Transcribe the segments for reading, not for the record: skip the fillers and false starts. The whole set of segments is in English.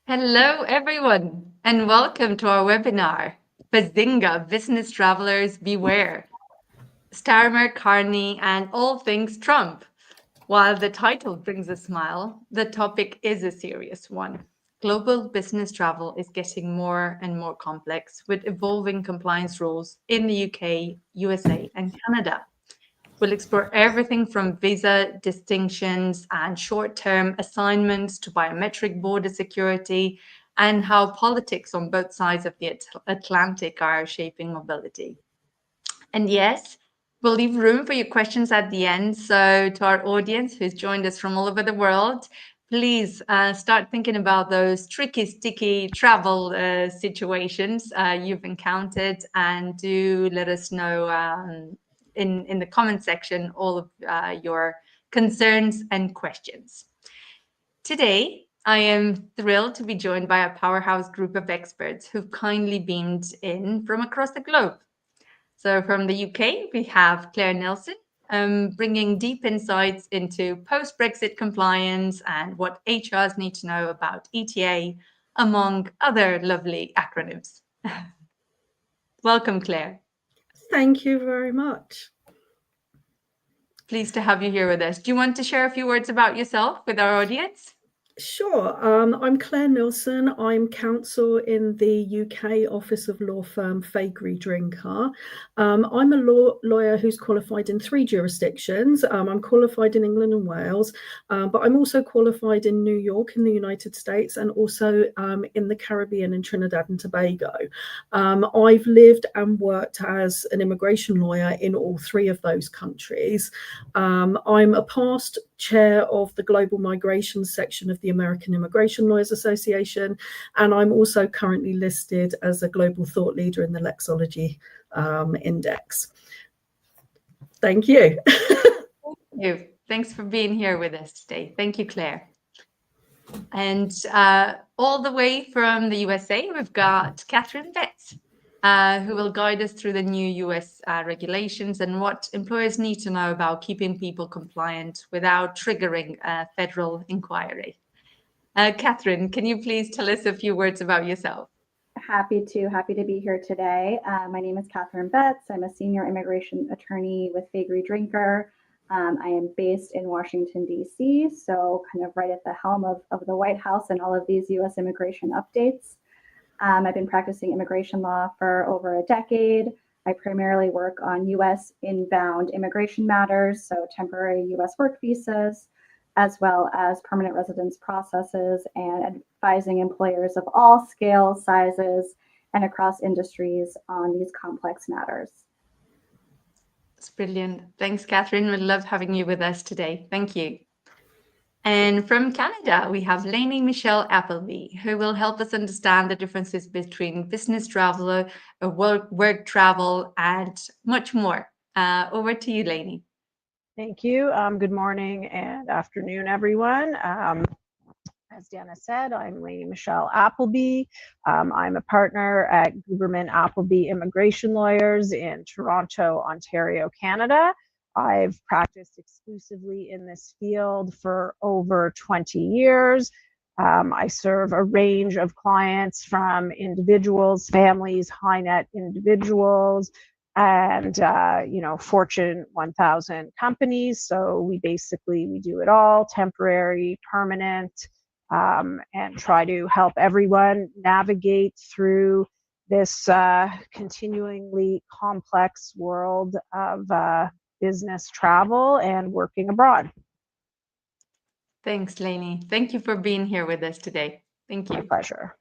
Hello, everyone, and welcome to our webinar, Bazinga, Business Travelers Beware, Starmer, Carney, and all things Trump. While the title brings a smile, the topic is a serious one. Global business travel is getting more and more complex with evolving compliance rules in the UK, USA, and Canada. We'll explore everything from visa distinctions and short term assignments to biometric border security and how politics on both sides of the Atlantic are shaping mobility. And yes, we'll leave room for your questions at the end. So, to our audience who's joined us from all over the world, please start thinking about those tricky, sticky travel situations you've encountered and do let us know in the comment section all of your concerns and questions. Today, I am thrilled to be joined by a powerhouse group of experts who've kindly beamed in from across the globe. So from the UK, we have Claire Nelson, bringing deep insights into post-Brexit compliance and what HRs need to know about ETA, among other lovely acronyms. Welcome, Claire. Thank you very much. Pleased to have you here with us. Do you want to share a few words about yourself with our audience? Sure. I'm Claire Nelson. I'm counsel in the UK office of law firm Faegre Drinker. I'm a lawyer who's qualified in 3 jurisdictions. I'm qualified in England and Wales, but I'm also qualified in New York in the United States and also in the Caribbean in Trinidad and Tobago. I've lived and worked as an immigration lawyer in all 3 of those countries. I'm a past chair of the Global Migration section of the American Immigration Lawyers Association, and I'm also currently listed as a global thought leader in the Lexology Index. Thank you. Thank you. Thanks for being here with us today. Thank you, Claire. And all the way from the USA, we've got Catherine Betts, who will guide us through the new US regulations and what employers need to know about keeping people compliant without triggering a federal inquiry. Catherine, can you please tell us a few words about yourself? Happy to be here today. My name is Catherine Betts. I'm a senior immigration attorney with Faegre Drinker. I am based in Washington, D.C., so kind of right at the helm of the White House and all of these U.S. immigration updates. I've been practicing immigration law for over a decade. I primarily work on U.S. inbound immigration matters, so temporary U.S. work visas, as well as permanent residence processes and advising employers of all scales, sizes, and across industries on these complex matters. It's brilliant. Thanks, Catherine. We love having you with us today. Thank you. And from Canada, we have Lainey Michelle Appleby, who will help us understand the differences between business travel, work travel, and much more. Over to you, Lainey. Thank you. Good morning and afternoon, everyone. As Dana said, I'm Lainey Michelle Appleby. I'm a partner at Guberman Appleby Immigration Lawyers in Toronto, Ontario, Canada. I've practiced exclusively in this field for over 20 years. I serve a range of clients from individuals, families, high net individuals, and Fortune 1000 companies. So we do it all, temporary, permanent, and try to help everyone navigate through this continuingly complex world of business travel and working abroad. Thanks, Lainey. Thank you for being here with us today. Thank you. My pleasure.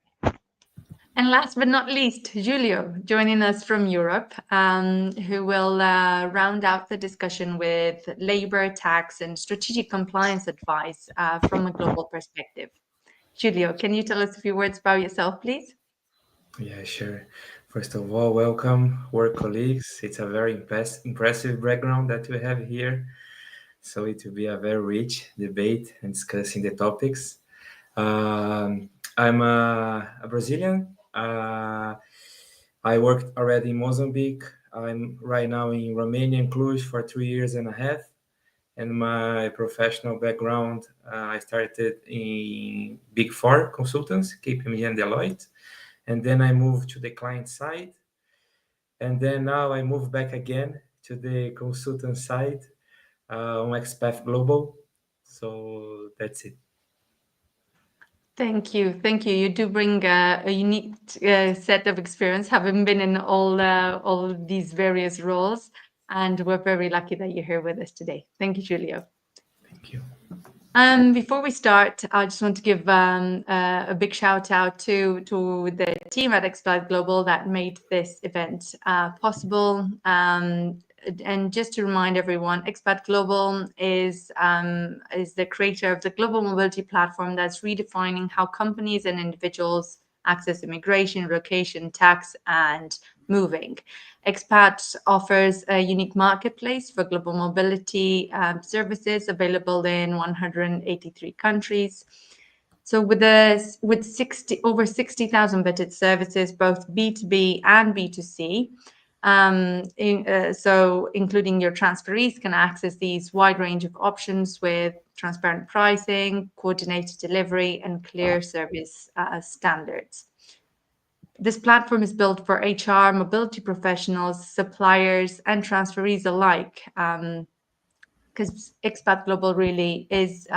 And last but not least, Giulio, joining us from Europe, who will round out the discussion with labor, tax, and strategic compliance advice from a global perspective. Giulio, can you tell us a few words about yourself, please? Yeah, sure. First of all, welcome, work colleagues. It's a very impressive background that we have here. So it will be a very rich debate and discussing the topics. I'm a Brazilian. I worked already in Mozambique. I'm right now in Romania, in Cluj, for 3 years and a half. And my professional background, I started in Big Four consultants, KPMG and Deloitte. And then I moved to the client side. And then now I move back again to the consultant side on xpath.global. So that's it. Thank you. Thank you. You do bring a unique set of experience, having been in all of these various roles. And we're very lucky that you're here with us today. Thank you, Giulio. Thank you. Before we start, I just want to give a big shout out to the team at xpath.global that made this event possible. And just to remind everyone, xpath.global is the creator of the global mobility platform that's redefining how companies and individuals access immigration, relocation, tax, and moving. Xpath offers a unique marketplace for global mobility services available in 183 countries. So with over 60,000 vetted services, both B2B and B2C, so including your transferees can access these wide range of options with transparent pricing, coordinated delivery, and clear service standards. This platform is built for HR, mobility professionals, suppliers, and transferees alike, because xpath.global really is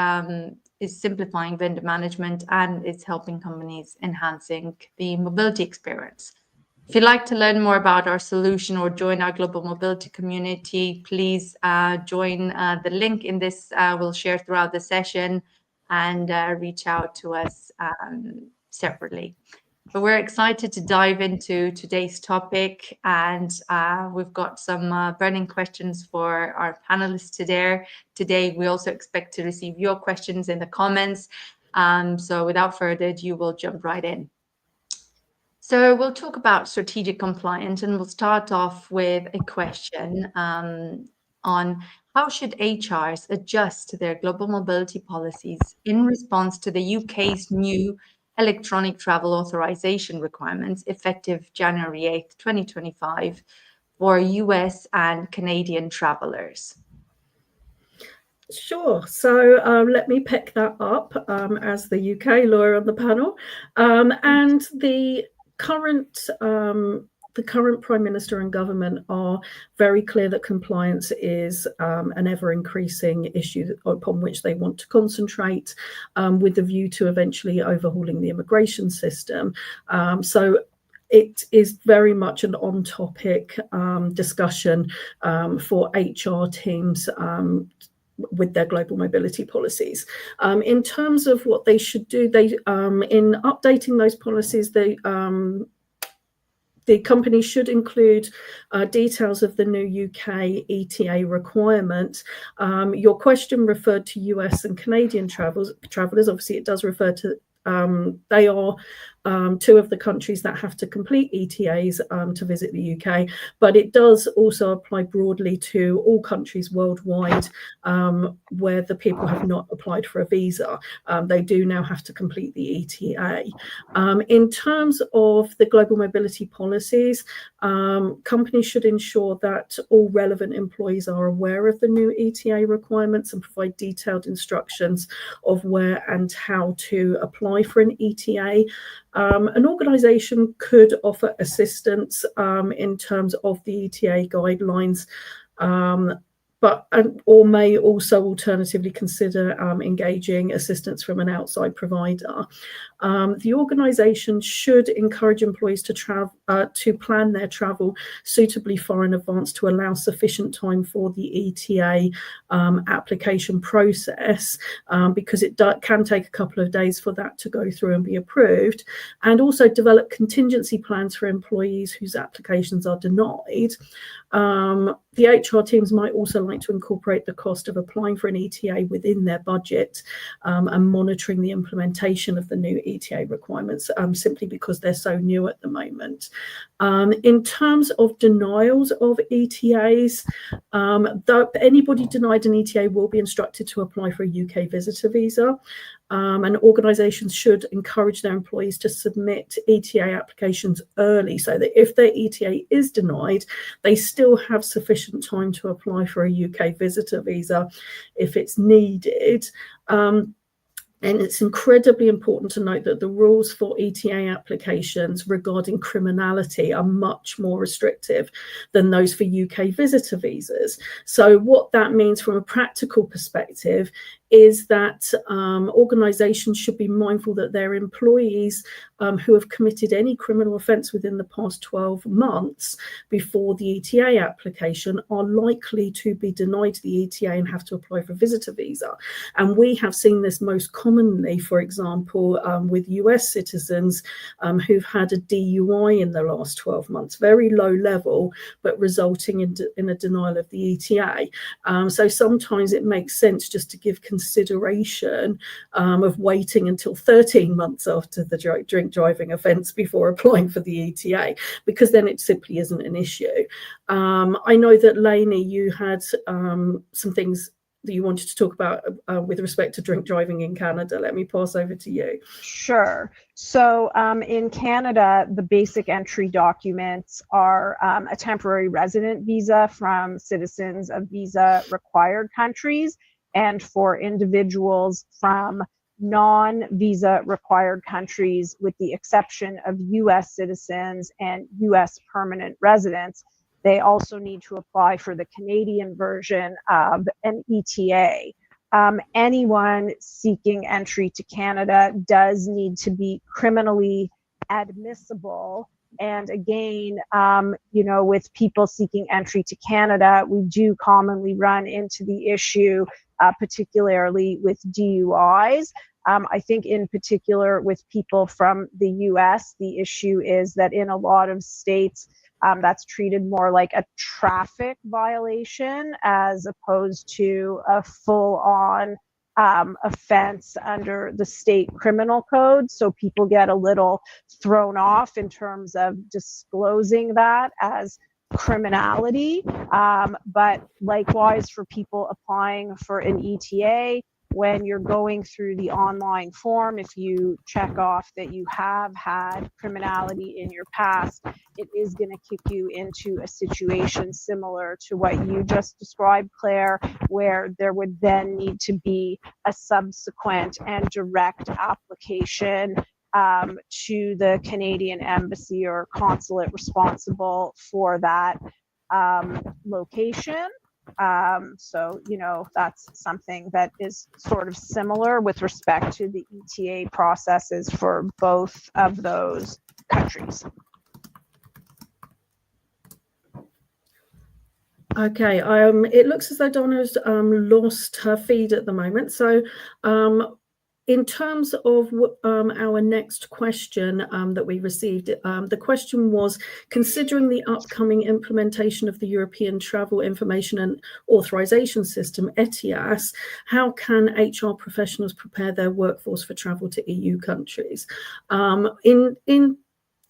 simplifying vendor management and it's helping companies enhancing the mobility experience. If you'd like to learn more about our solution or join our global mobility community, please join the link in this. We'll share throughout the session and reach out to us separately. But we're excited to dive into today's topic, and we've got some burning questions for our panelists today. We also expect to receive your questions in the comments. So without further ado, we'll jump right in. So we'll talk about strategic compliance, and we'll start off with a question on how should HRs adjust their global mobility policies in response to the UK's new electronic travel authorization requirements effective January 8th, 2025 for US and Canadian travelers? Sure. So let me pick that up as the UK lawyer on the panel. And the current Prime Minister and government are very clear that compliance is an ever-increasing issue upon which they want to concentrate with the view to eventually overhauling the immigration system. So it is very much an on-topic discussion for HR teams with their global mobility policies. In terms of what they should do, in updating those policies, the company should include details of the new UK ETA requirement. Your question referred to US and Canadian travelers. Obviously, it does refer to they are two of the countries that have to complete ETAs to visit the UK, but it does also apply broadly to all countries worldwide where the people have not applied for a visa. They do now have to complete the ETA. In terms of the global mobility policies, companies should ensure that all relevant employees are aware of the new ETA requirements and provide detailed instructions of where and how to apply for an ETA. An organisation could offer assistance in terms of the ETA guidelines, or may also alternatively consider engaging assistance from an outside provider. The organisation should encourage employees to plan their travel suitably far in advance to allow sufficient time for the ETA application process, because it can take a couple of days for that to go through and be approved, and also develop contingency plans for employees whose applications are denied. The HR teams might also like to incorporate the cost of applying for an ETA within their budget and monitoring the implementation of the new ETA requirements, simply because they're so new at the moment. In terms of denials of ETAs, anybody denied an ETA will be instructed to apply for a UK visitor visa. and organisations should encourage their employees to submit ETA applications early, so that if their ETA is denied, they still have sufficient time to apply for a UK visitor visa if it's needed. And it's incredibly important to note that the rules for ETA applications regarding criminality are much more restrictive than those for UK visitor visas. So what that means from a practical perspective is that organisations should be mindful that their employees who have committed any criminal offence within the past 12 months before the ETA application are likely to be denied the ETA and have to apply for a visitor visa. And we have seen this most commonly, for example, with US citizens who've had a DUI in the last 12 months, very low level, but resulting in a denial of the ETA. So sometimes it makes sense just to give consideration of waiting until 13 months after the drink driving offence before applying for the ETA, because then it simply isn't an issue. I know that Lainey, you had some things that you wanted to talk about with respect to drink driving in Canada. Let me pass over to you. Sure. So in Canada, the basic entry documents are a temporary resident visa from citizens of visa required countries, and for individuals from non-visa required countries, with the exception of US citizens and US permanent residents. They also need to apply for the Canadian version of an ETA. Anyone seeking entry to Canada does need to be criminally admissible. And again, with people seeking entry to Canada, we do commonly run into the issue, particularly with DUIs. I think in particular with people from the US, the issue is that in a lot of states, that's treated more like a traffic violation as opposed to a full-on offense under the state criminal code. So people get a little thrown off in terms of disclosing that as criminality. But likewise for people applying for an ETA, when you're going through the online form, if you check off that you have had criminality in your past, it is going to kick you into a situation similar to what you just described, Claire, where there would then need to be a subsequent and direct application to the Canadian embassy or consulate responsible for that location. So, that's something that is sort of similar with respect to the ETA processes for both of those countries. Okay, it looks as though Donna's lost her feed at the moment. So in terms of our next question that we received, the question was, considering the upcoming implementation of the European Travel Information and Authorization System, ETIAS, how can HR professionals prepare their workforce for travel to EU countries?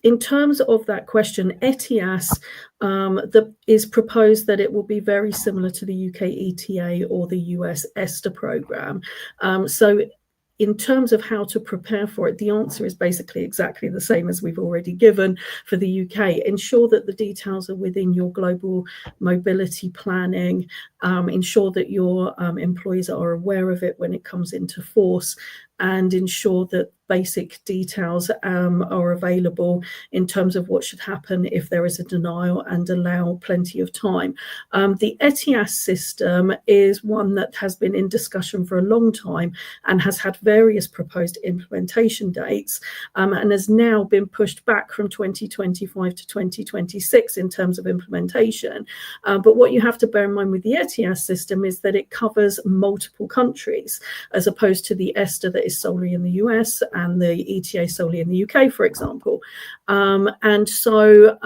In terms of that question, ETIAS is proposed that it will be very similar to the UK ETA or the US ESTA program. So in terms of how to prepare for it, the answer is basically exactly the same as we've already given for the UK. Ensure that the details are within your global mobility planning. Ensure that your employees are aware of it when it comes into force, and ensure that basic details are available in terms of what should happen if there is a denial, and allow plenty of time. The ETIAS system is one that has been in discussion for a long time and has had various proposed implementation dates, and has now been pushed back from 2025 to 2026 in terms of implementation. But what you have to bear in mind with the ETIAS system is that it covers multiple countries, as opposed to the ESTA that is solely in the US and the ETA solely in the UK, for example. And so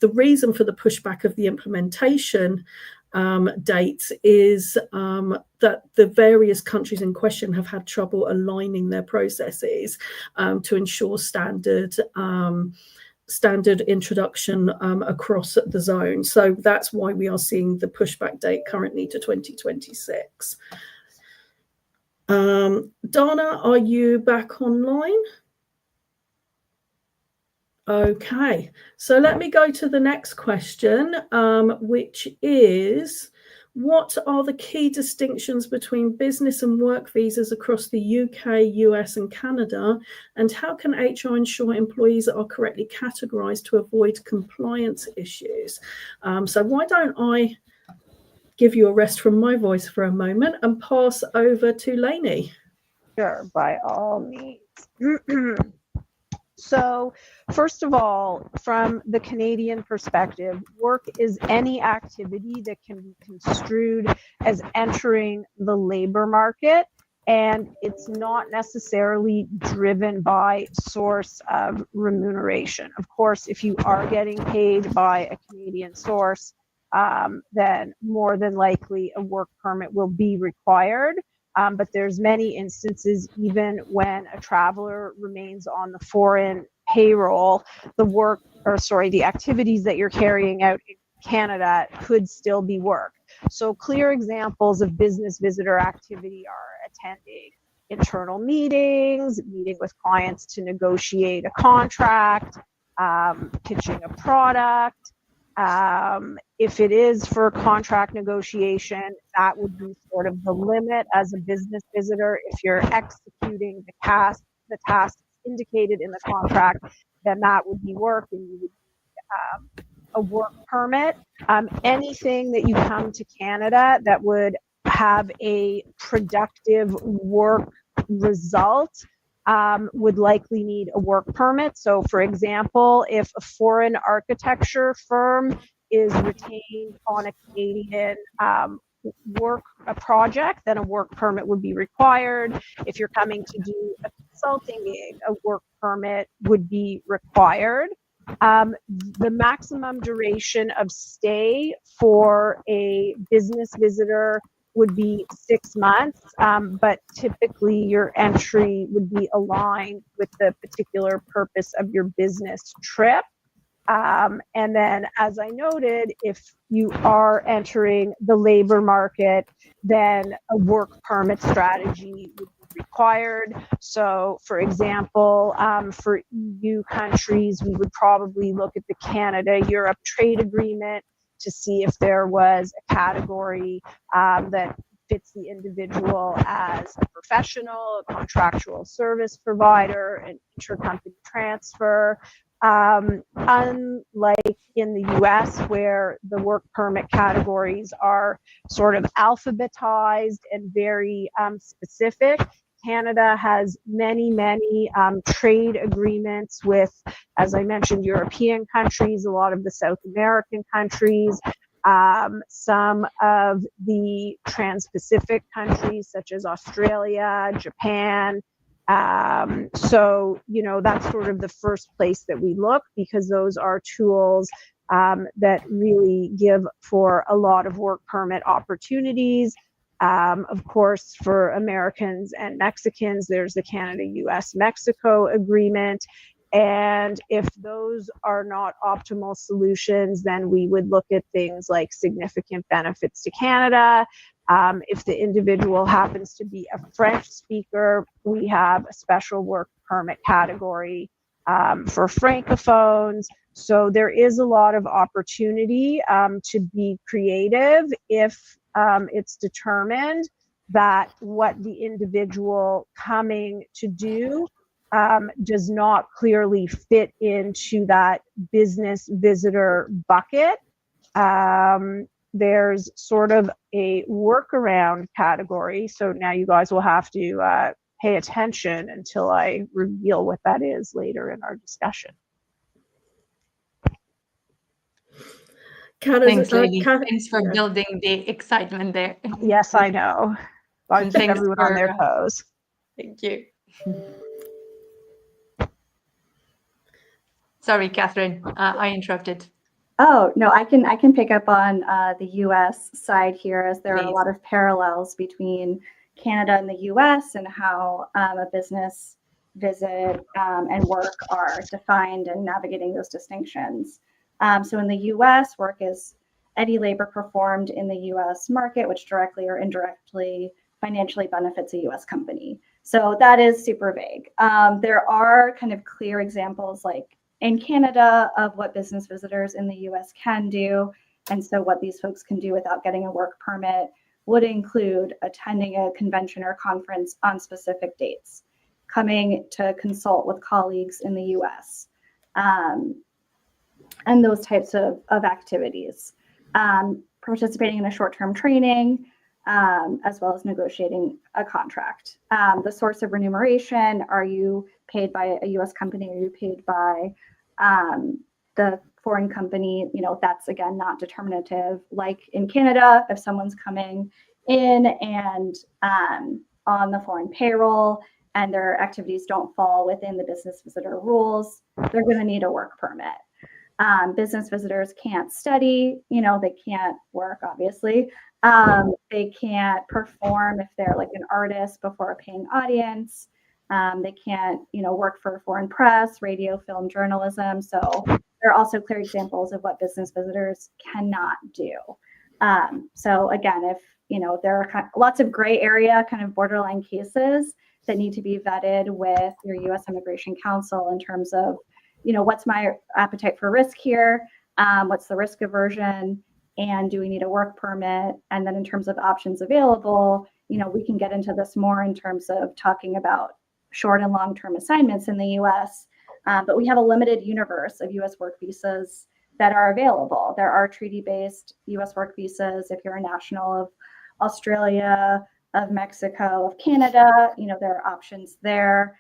the reason for the pushback of the implementation dates is that the various countries in question have had trouble aligning their processes to ensure standard introduction across the zone. So that's why we are seeing the pushback date currently to 2026. Donna, are you back online? Okay, so let me go to the next question, which is, what are the key distinctions between business and work visas across the UK, US, and Canada? And how can HR ensure employees are correctly categorised to avoid compliance issues? So why don't I give you a rest from my voice for a moment and pass over to Lainey. Sure, by all means. So, first of all, from the Canadian perspective, work is any activity that can be construed as entering the labor market, and it's not necessarily driven by source of remuneration. Of course, if you are getting paid by a Canadian source, then more than likely a work permit will be required. But there's many instances, even when a traveler remains on the foreign payroll, the activities that you're carrying out in Canada could still be work. So clear examples of business visitor activity are attending internal meetings, meeting with clients to negotiate a contract, pitching a product. If it is for contract negotiation, that would be sort of the limit as a business visitor. If you're executing the tasks indicated in the contract, then that would be work, and you would need a work permit. Anything that you come to Canada that would have a productive work result would likely need a work permit. So, for example, if a foreign architecture firm is retained on a Canadian a project, then a work permit would be required. If you're coming to do a consulting gig, a work permit would be required. The maximum duration of stay for a business visitor would be 6 months, but typically your entry would be aligned with the particular purpose of your business trip. And then, as I noted, if you are entering the labor market, then a work permit strategy would be required. So, for example, for EU countries, we would probably look at the Canada-Europe trade agreement to see if there was a category that fits the individual as a professional, a contractual service provider, an intercompany transfer. Unlike in the US, where the work permit categories are sort of alphabetized and very specific, Canada has many trade agreements with, as I mentioned, European countries, a lot of the South American countries, some of the Trans-Pacific countries such as Australia, Japan. So, that's sort of the first place that we look, because those are tools that really give for a lot of work permit opportunities. Of course, for Americans and Mexicans, there's the Canada-US-Mexico agreement. And if those are not optimal solutions, then we would look at things like significant benefits to Canada. If the individual happens to be a French speaker, we have a special work permit category for Francophones. So there is a lot of opportunity to be creative if it's determined that what the individual coming to do does not clearly fit into that business visitor bucket. There's sort of a workaround category. So now you guys will have to pay attention until I reveal what that is later in our discussion. Thanks, lady. Thanks for building the excitement there. Yes, I know. I keep everyone on their toes. Thank you. Sorry, Catherine, I interrupted. Oh, no, I can pick up on the US side here, as there are a lot of parallels between Canada and the US and how a business visit and work are defined and navigating those distinctions. So in the US, work is any labor performed in the US market, which directly or indirectly financially benefits a US company. So that is super vague. There are kind of clear examples like in Canada of what business visitors in the US can do. And so what these folks can do without getting a work permit would include attending a convention or conference on specific dates, coming to consult with colleagues in the US, and those types of activities. Participating in a short-term training, as well as negotiating a contract. The source of remuneration, are you paid by a US company? Are you paid by the foreign company? That's again not determinative. Like in Canada, if someone's coming in and on the foreign payroll and their activities don't fall within the business visitor rules, they're going to need a work permit. Business visitors can't study, they can't work, obviously. They can't perform if they're like an artist before a paying audience. They can't, work for foreign press, radio, film, journalism. So there are also clear examples of what business visitors cannot do. So again, if, there are lots of gray area kind of borderline cases that need to be vetted with your U.S. Immigration Counsel in terms of, what's my appetite for risk here? What's the risk aversion? And do we need a work permit? And then in terms of options available, we can get into this more in terms of talking about short and long-term assignments in the US. But we have a limited universe of US work visas that are available. There are treaty-based US work visas if you're a national of Australia, of Mexico, of Canada. There are options there.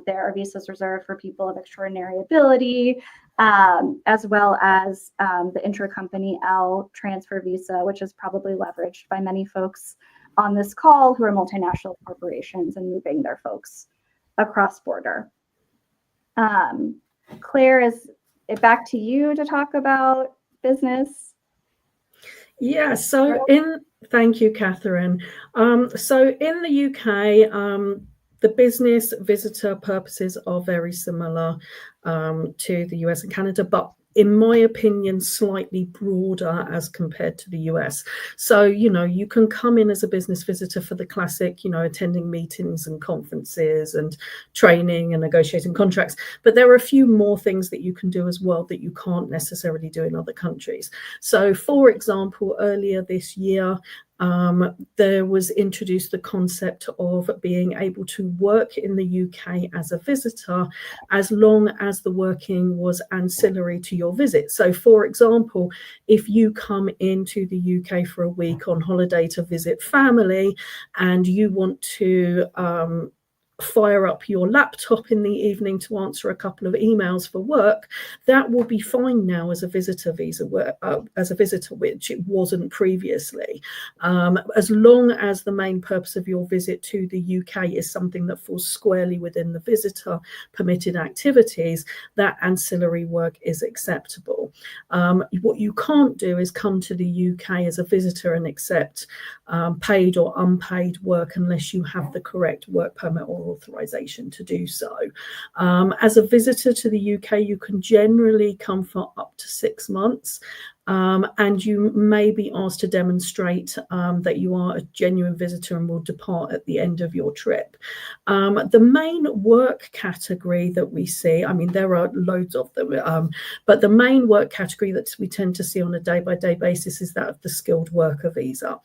There are visas reserved for people of extraordinary ability, as well as the intra-company L transfer visa, which is probably leveraged by many folks on this call who are multinational corporations and moving their folks across border. Claire, is it back to you to talk about business? Yeah, thank you, Catherine. So in the UK, the business visitor purposes are very similar to the US and Canada, but in my opinion, slightly broader as compared to the US. So, you can come in as a business visitor for the classic, attending meetings and conferences and training and negotiating contracts. But there are a few more things that you can do as well that you can't necessarily do in other countries. So, for example, earlier this year, there was introduced the concept of being able to work in the UK as a visitor as long as the working was ancillary to your visit. So, for example, if you come into the UK for a week on holiday to visit family and you want to fire up your laptop in the evening to answer a couple of emails for work, that will be fine now as a visitor visa, as a visitor, which it wasn't previously. As long as the main purpose of your visit to the UK is something that falls squarely within the visitor permitted activities, that ancillary work is acceptable. What you can't do is come to the UK as a visitor and accept paid or unpaid work unless you have the correct work permit or authorization to do so. As a visitor to the UK, you can generally come for up to 6 months. And you may be asked to demonstrate that you are a genuine visitor and will depart at the end of your trip. The main work category that we see, there are loads of them, but the main work category that we tend to see on a day-by-day basis is that of the skilled worker visa.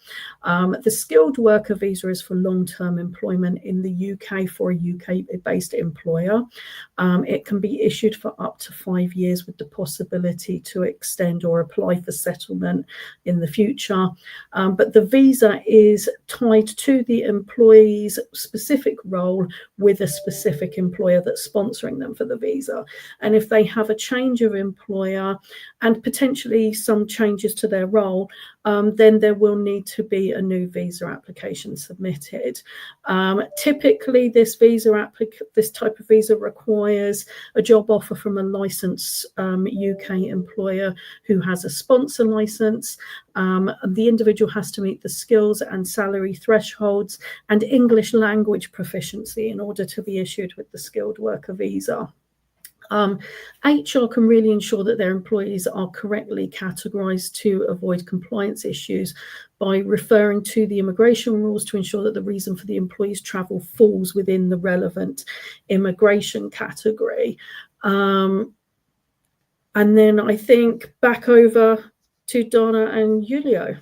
The skilled worker visa is for long-term employment in the UK for a UK-based employer. It can be issued for up to 5 years with the possibility to extend or apply for settlement in the future. But the visa is tied to the employee's specific role with a specific employer that's sponsoring them for the visa. And if they have a change of employer and potentially some changes to their role, then there will need to be a new visa application submitted. Typically, this type of visa requires a job offer from a licensed UK employer who has a sponsor license. The individual has to meet the skills and salary thresholds and English language proficiency in order to be issued with the skilled worker visa. HR can really ensure that their employees are correctly categorised to avoid compliance issues by referring to the immigration rules to ensure that the reason for the employee's travel falls within the relevant immigration category. And then I think back over to Donna and Julio.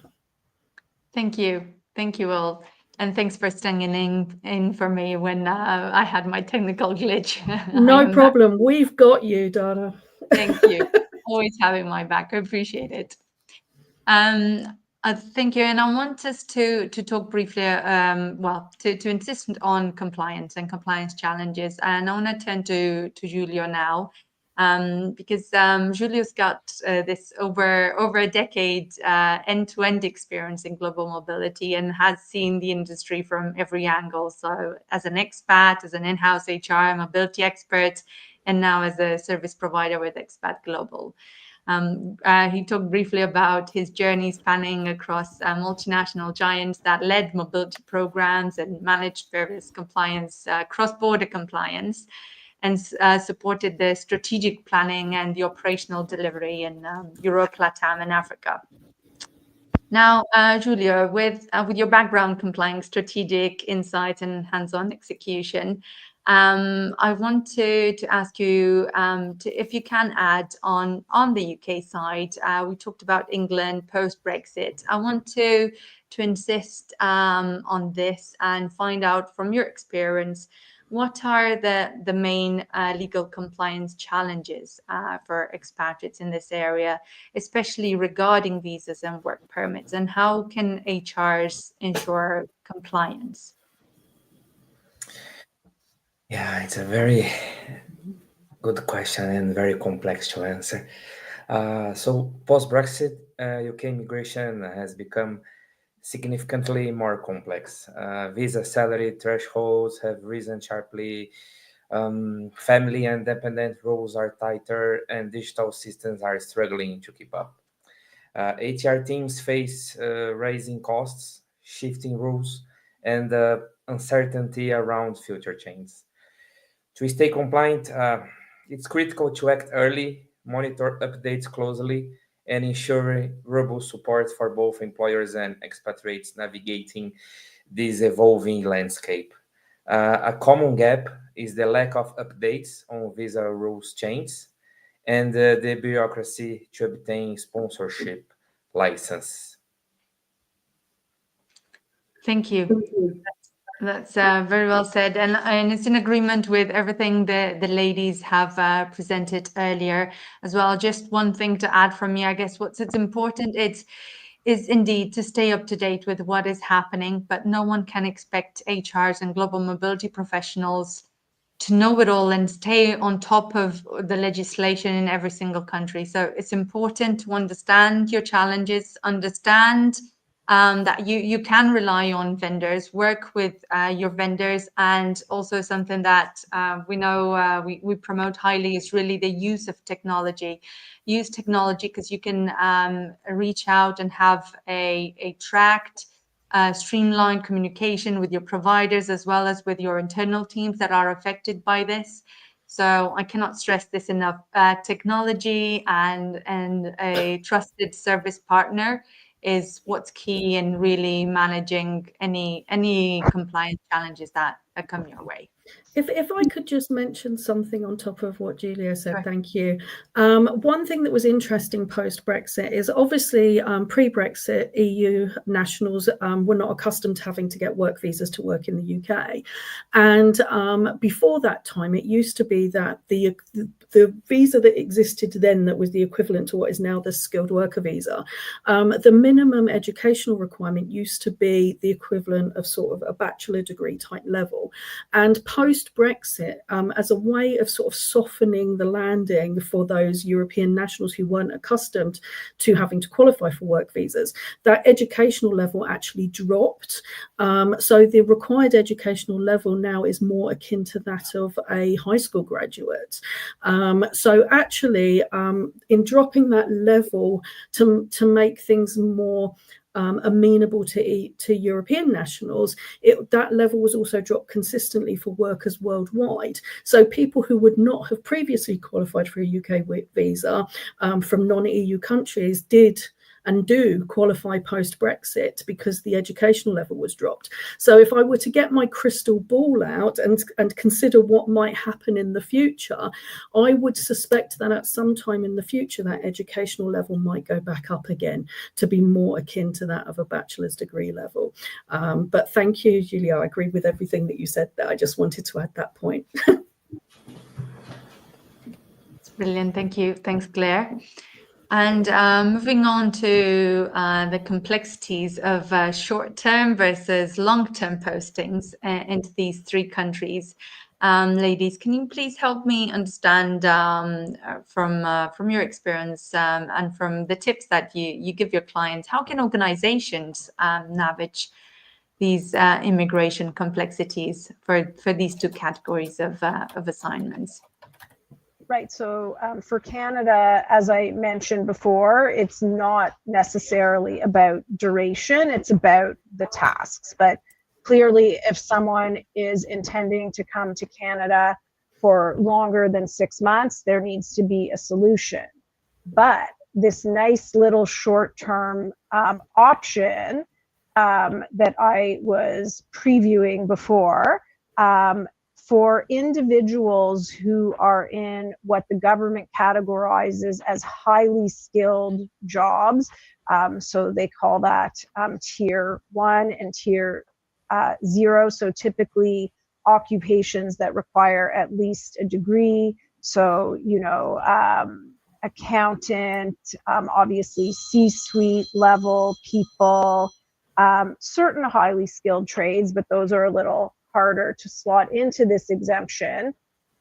Thank you. Thank you all. And thanks for standing in for me when I had my technical glitch. No problem. We've got you, Donna. Thank you. Always having my back. I appreciate it. Thank you. And I want us to talk briefly, to insist on compliance and compliance challenges. And I want to turn to Julio now, because Julio's got this over a decade end-to-end experience in global mobility and has seen the industry from every angle. So as an expat, as an in-house HR mobility expert, and now as a service provider with xpath.global. He talked briefly about his journey spanning across multinational giants that led mobility programs and managed various compliance, cross-border compliance, and supported the strategic planning and the operational delivery in Europe, LATAM, and Africa. Now, Julia, with your background complying strategic insight and hands-on execution, I want to ask you if you can add on the UK side. We talked about England post-Brexit. I want to insist on this and find out from your experience, what are the main legal compliance challenges for expatriates in this area, especially regarding visas and work permits, and how can HRs ensure compliance? Yeah, it's a very good question and very complex to answer. So post-Brexit, UK immigration has become significantly more complex. Visa salary thresholds have risen sharply. Family and dependent rules are tighter, and digital systems are struggling to keep up. HR teams face rising costs, shifting rules, and uncertainty around future changes. To stay compliant, it's critical to act early, monitor updates closely, and ensure robust support for both employers and expatriates navigating this evolving landscape. A common gap is the lack of updates on visa rules changes and the bureaucracy to obtain sponsorship license. Thank you. That's very well said, and it's in agreement with everything the ladies have presented earlier as well. Just one thing to add from me, I guess what's important is indeed to stay up to date with what is happening, but no one can expect HRs and global mobility professionals to know it all and stay on top of the legislation in every single country. So it's important to understand your challenges, understand that you can rely on vendors, work with your vendors, and also something that we know we promote highly is really the use of technology. Use technology because you can reach out and have a tracked, streamlined communication with your providers as well as with your internal teams that are affected by this. So I cannot stress this enough. Technology and a trusted service partner is what's key in really managing any compliance challenges that come your way. If I could just mention something on top of what Julia said, Sure. thank you. One thing that was interesting post-Brexit is obviously pre-Brexit EU nationals were not accustomed to having to get work visas to work in the UK. And before that time, it used to be that the visa that existed then that was the equivalent to what is now the skilled worker visa, the minimum educational requirement used to be the equivalent of sort of a bachelor degree type level. And post-Brexit, as a way of sort of softening the landing for those European nationals who weren't accustomed to having to qualify for work visas, that educational level actually dropped. So the required educational level now is more akin to that of a high school graduate. So actually, in dropping that level to make things more amenable to European nationals, that level was also dropped consistently for workers worldwide. So people who would not have previously qualified for a UK visa from non-EU countries did and do qualify post-Brexit because the educational level was dropped. So if I were to get my crystal ball out and consider what might happen in the future, I would suspect that at some time in the future, that educational level might go back up again to be more akin to that of a bachelor's degree level. But thank you, Julia. I agree with everything that you said there. I just wanted to add that point. It's brilliant. Thank you. Thanks, Claire. And moving on to the complexities of short-term versus long-term postings into these three countries. Ladies, can you please help me understand from your experience and from the tips that you give your clients, how can organizations navigate these immigration complexities for these two categories of assignments? Right. So for Canada, as I mentioned before, it's not necessarily about duration, it's about the tasks. But clearly, if someone is intending to come to Canada for longer than 6 months, there needs to be a solution. But this nice little short-term option that I was previewing before, for individuals who are in what the government categorizes as highly skilled jobs, so they call that tier 1 and tier 0, so typically occupations that require at least a degree, so accountant, obviously C-suite level people, certain highly skilled trades, but those are a little harder to slot into this exemption.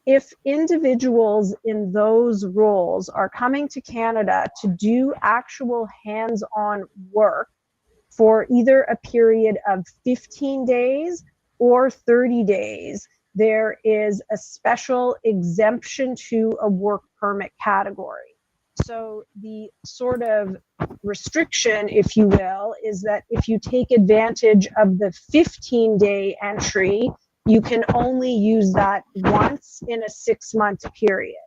If individuals in those roles are coming to Canada to do actual hands-on work for either a period of 15 days or 30 days, there is a special exemption to a work permit category. So the sort of restriction, if you will, is that if you take advantage of the 15-day entry, you can only use that once in a 6-month period.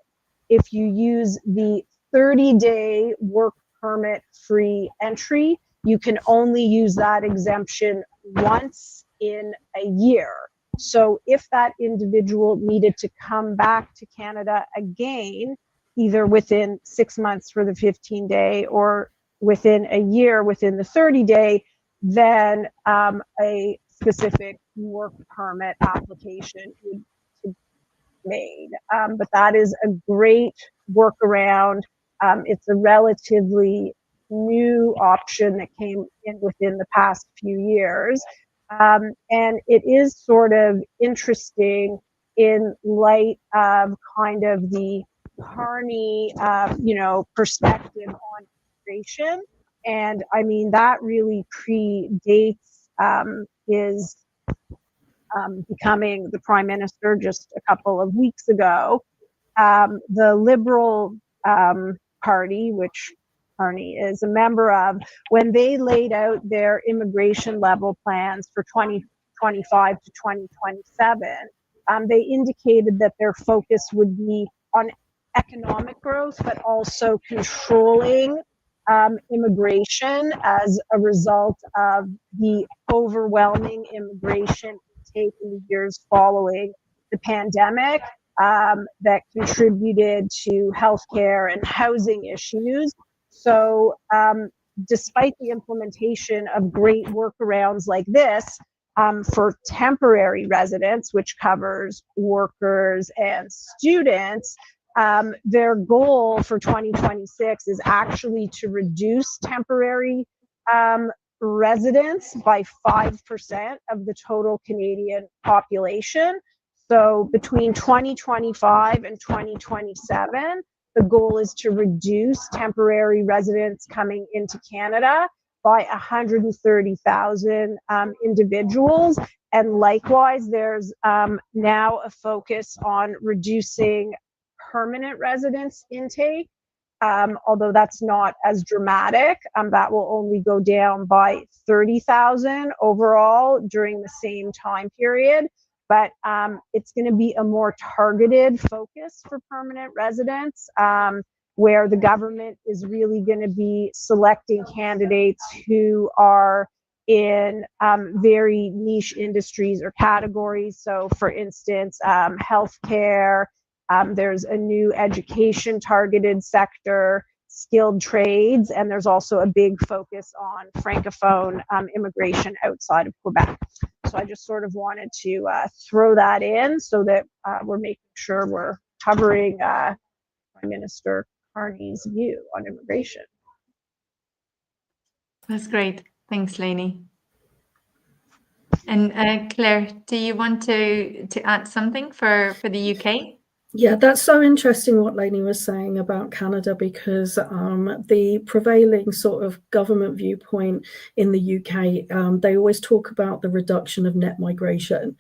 If you use the 30-day work permit free entry, you can only use that exemption once in a year. So if that individual needed to come back to Canada again, either within 6 months for the 15-day or within a year within the 30-day, then a specific work permit application would be made. But that is a great workaround. It's a relatively new option that came in within the past few years. And it is sort of interesting in light of kind of the Carney, perspective on immigration. And I mean, that really predates his becoming the prime minister just a couple of weeks ago. The Liberal Party, which Carney is a member of, when they laid out their immigration level plans for 2025 to 2027, they indicated that their focus would be on economic growth, but also controlling immigration as a result of the overwhelming immigration intake in the years following the pandemic that contributed to healthcare and housing issues. So despite the implementation of great workarounds like this, for temporary residents, which covers workers and students, their goal for 2026 is actually to reduce temporary residents by 5% of the total Canadian population. So between 2025 and 2027, the goal is to reduce temporary residents coming into Canada by 130,000 individuals. And likewise, there's now a focus on reducing permanent residence intake although that's not as dramatic. That will only go down by 30,000 overall during the same time period. But it's going to be a more targeted focus for permanent residents, where the government is really going to be selecting candidates who are in very niche industries or categories. So, for instance, healthcare. There's a new education targeted sector, skilled trades, and there's also a big focus on francophone immigration outside of Quebec. So I just sort of wanted to throw that in so that we're making sure we're covering Prime Minister Carney's view on immigration. That's great. Thanks, Lainey. And Claire, do you want to add something for the UK? Yeah, that's so interesting what Lainey was saying about Canada, because the prevailing sort of government viewpoint in the UK, they always talk about the reduction of net migration.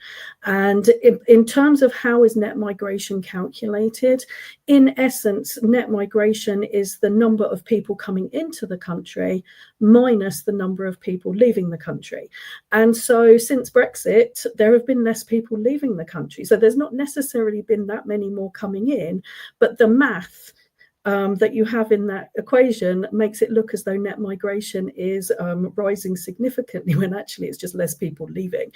And in terms of how is net migration calculated, in essence, net migration is the number of people coming into the country minus the number of people leaving the country. And so since Brexit, there have been less people leaving the country. So there's not necessarily been that many more coming in, but the math that you have in that equation makes it look as though net migration is rising significantly when actually it's just less people leaving.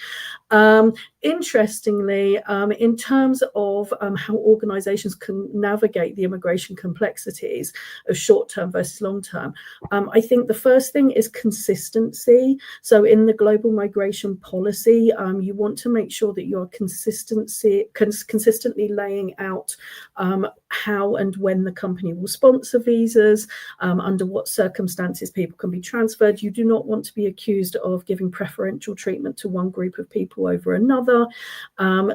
Interestingly, in terms of how organizations can navigate the immigration complexities of short-term versus long-term, I think the first thing is consistency. So in the global migration policy, you want to make sure that you're consistently laying out how and when the company will sponsor visas, under what circumstances people can be transferred. You do not want to be accused of giving preferential treatment to one group of people over another.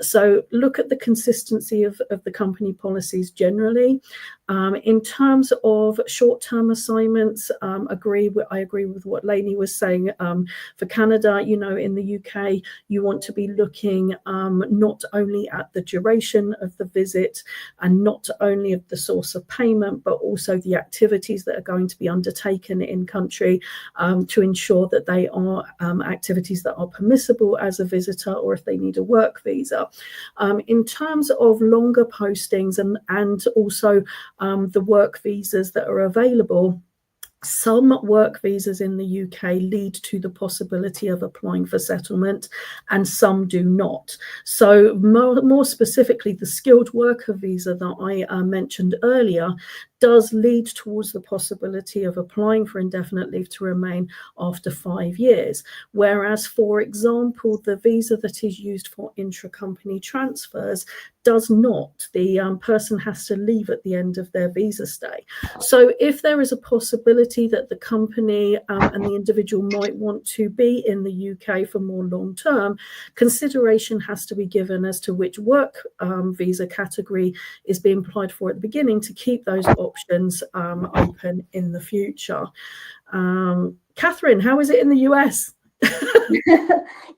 So look at the consistency of the company policies generally. In terms of short-term assignments, I agree with what Lainey was saying. For Canada, in the UK, you want to be looking not only at the duration of the visit and not only of the source of payment, but also the activities that are going to be undertaken in country to ensure that they are activities that are permissible as a visitor, or if they need a work visa. In terms of longer postings and also the work visas that are available, some work visas in the UK lead to the possibility of applying for settlement, and some do not. So more specifically, the skilled worker visa that I mentioned earlier does lead towards the possibility of applying for indefinite leave to remain after 5 years. Whereas, for example, the visa that is used for intra-company transfers does not. The person has to leave at the end of their visa stay. So if there is a possibility that the company and the individual might want to be in the UK for more long term, consideration has to be given as to which work visa category is being applied for at the beginning to keep those options open in the future. Catherine, how is it in the US?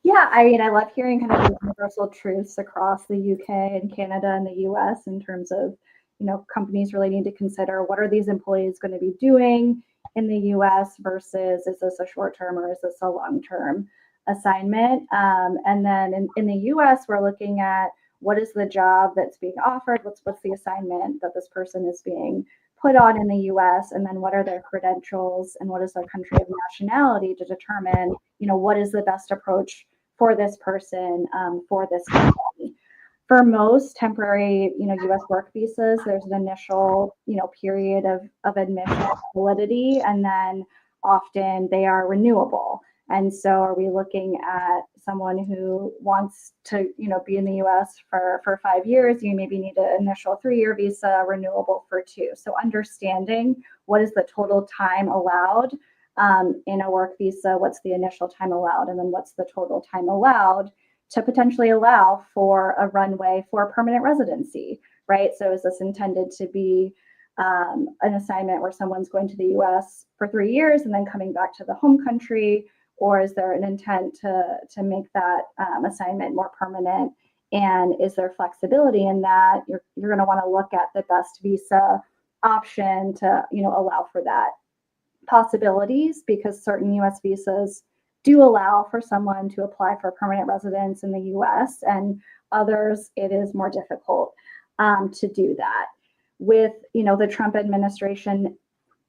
Yeah, I love hearing kind of the universal truths across the UK and Canada and the US in terms of, companies really need to consider what are these employees going to be doing in the US versus is this a short term or is this a long term assignment? And then in the US, we're looking at what is the job that's being offered, what's the assignment that this person is being put on in the US, and then what are their credentials and what is their country of nationality to determine, what is the best approach for this person, for this company. For most temporary, US work visas, there's an initial, period of admission validity, and then often they are renewable. And so are we looking at someone who wants to, be in the US for 5 years? You maybe need an initial 3-year visa, renewable for 2. So understanding what is the total time allowed in a work visa, what's the initial time allowed, and then what's the total time allowed to potentially allow for a runway for permanent residency, right? So is this intended to be an assignment where someone's going to the US for 3 years and then coming back to the home country? Or is there an intent to make that assignment more permanent? And is there flexibility in that? You're going to want to look at the best visa option to, allow for that possibilities, because certain US visas do allow for someone to apply for permanent residence in the US, and others it is more difficult to do that. With the Trump administration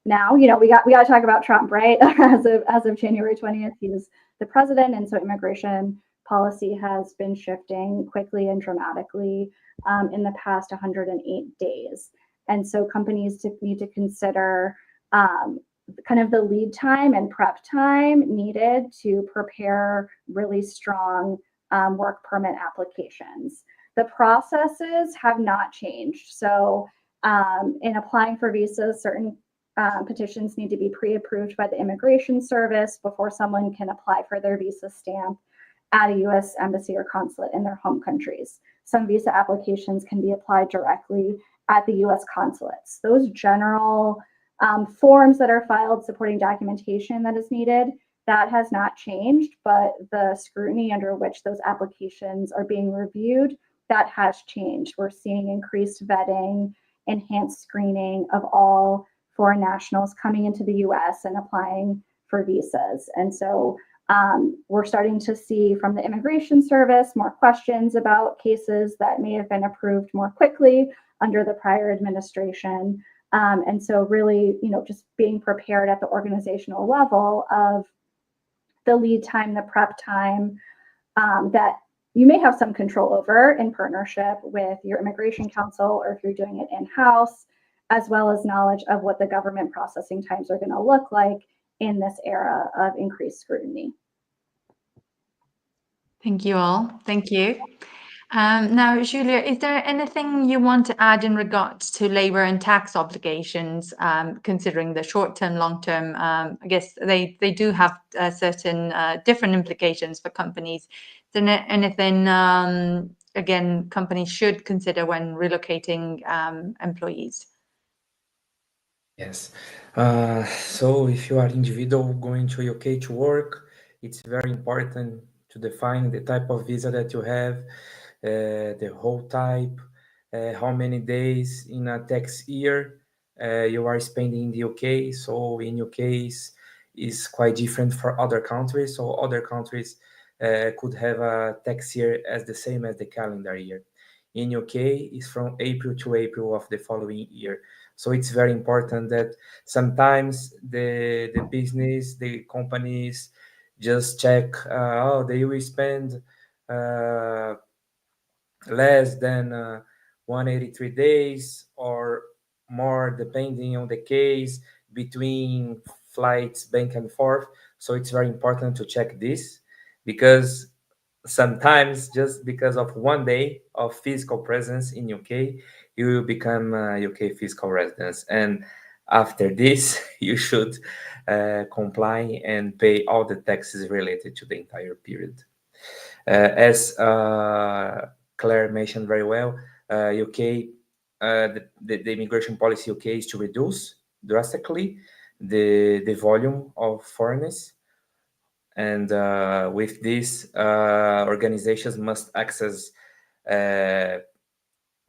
now, we got to talk about Trump, right? as of January 20th, he was the president, and so immigration policy has been shifting quickly and dramatically in the past 108 days. And so companies need to consider kind of the lead time and prep time needed to prepare really strong work permit applications. The processes have not changed. So in applying for visas, certain petitions need to be pre-approved by the Immigration Service before someone can apply for their visa stamp at a U.S. embassy or consulate in their home countries. Some visa applications can be applied directly at the U.S. consulates. Those general forms that are filed supporting documentation that is needed, that has not changed, but the scrutiny under which those applications are being reviewed, that has changed. We're seeing increased vetting, enhanced screening of all foreign nationals coming into the US and applying for visas. And so we're starting to see from the Immigration Service more questions about cases that may have been approved more quickly under the prior administration. And so really, just being prepared at the organizational level of the lead time, the prep time that you may have some control over in partnership with your immigration counsel, or if you're doing it in-house, as well as knowledge of what the government processing times are going to look like in this era of increased scrutiny. Thank you all. Thank you. Now, Julia, is there anything you want to add in regards to labor and tax obligations, considering the short-term, long-term? I guess they do have certain different implications for companies. Is there anything, again, companies should consider when relocating employees? Yes. So if you are individual going to UK to work, it's very important to define the type of visa that you have, the whole type, how many days in a tax year you are spending in the UK. So in UK is quite different for other countries. So other countries could have a tax year as the same as the calendar year. In UK is from April to April of the following year. So it's very important that sometimes the business, the companies just check, they will spend less than 183 days or more, depending on the case, between flights back and forth. So it's very important to check this, because sometimes just because of one day of physical presence in UK, you will become a UK fiscal residence. And after this, you should comply and pay all the taxes related to the entire period. As Claire mentioned very well, UK, the immigration policy UK is to reduce drastically the volume of foreigners. And with this, organizations must access